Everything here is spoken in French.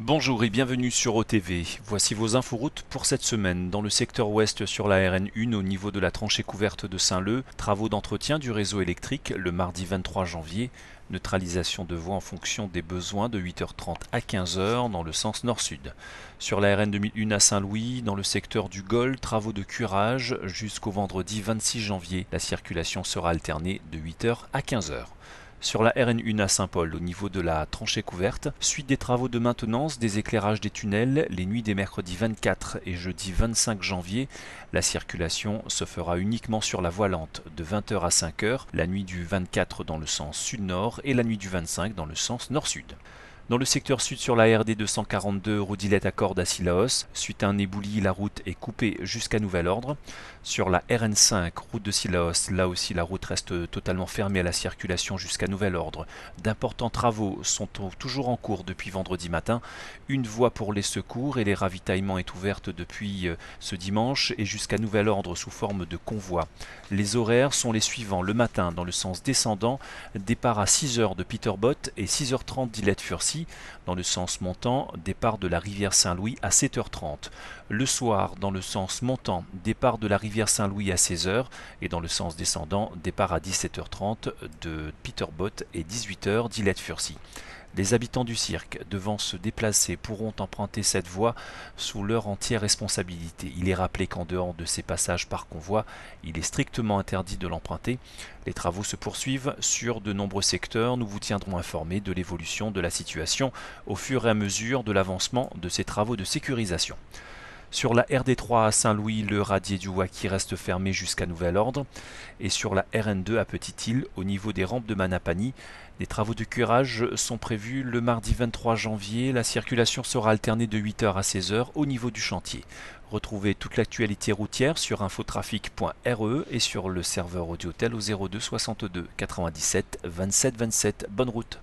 Bonjour et bienvenue sur OTV. Voici vos inforoutes pour cette semaine. Dans le secteur ouest sur la RN1 au niveau de la tranchée couverte de Saint-Leu, travaux d'entretien du réseau électrique le mardi 23 janvier. Neutralisation de voies en fonction des besoins de 8h30 à 15h dans le sens nord-sud. Sur la RN 2001 à Saint-Louis, dans le secteur du Gol, travaux de curage jusqu'au vendredi 26 janvier. La circulation sera alternée de 8h à 15h. Sur la RN1 à Saint-Paul, au niveau de la tranchée couverte, suite des travaux de maintenance des éclairages des tunnels, les nuits des mercredis 24 et jeudi 25 janvier, la circulation se fera uniquement sur la voie lente de 20h à 5h, la nuit du 24 dans le sens sud-nord et la nuit du 25 dans le sens nord-sud. Dans le secteur sud sur la RD 242, Rodilette à Cordes à Sillaos, suite à un éboulis, la route est coupée jusqu'à nouvel ordre. Sur la RN5, route de Sillaos, là aussi la route reste totalement fermée à la circulation jusqu'à nouvel ordre. D'importants travaux sont toujours en cours depuis vendredi matin. Une voie pour les secours et les ravitaillements est ouverte depuis ce dimanche et jusqu'à nouvel ordre sous forme de convoi. Les horaires sont les suivants. Le matin, dans le sens descendant, départ à 6h de Peterbott et 6h30 d'Illet-Furcy. Dans le sens montant, départ de la rivière Saint-Louis à 7h30. Le soir, dans le sens montant, départ de la rivière Saint-Louis à 16h et dans le sens descendant, départ à 17h30 de Peterbott et 18h d'Illet-Furcy. Les habitants du cirque devant se déplacer pourront emprunter cette voie sous leur entière responsabilité. Il est rappelé qu'en dehors de ces passages par convoi, il est strictement interdit de l'emprunter. Les travaux se poursuivent sur de nombreux secteurs. Nous vous tiendrons informés de l'évolution de la situation au fur et à mesure de l'avancement de ces travaux de sécurisation. Sur la RD3 à Saint-Louis, le radier du Wacky reste fermé jusqu'à nouvel ordre. Et sur la RN2 à Petite-Île, au niveau des rampes de Manapani, des travaux de curage sont prévus le mardi 23 janvier. La circulation sera alternée de 8h à 16h au niveau du chantier. Retrouvez toute l'actualité routière sur infotrafic.re et sur le serveur Audiotel au 02 62 97 27 27. Bonne route.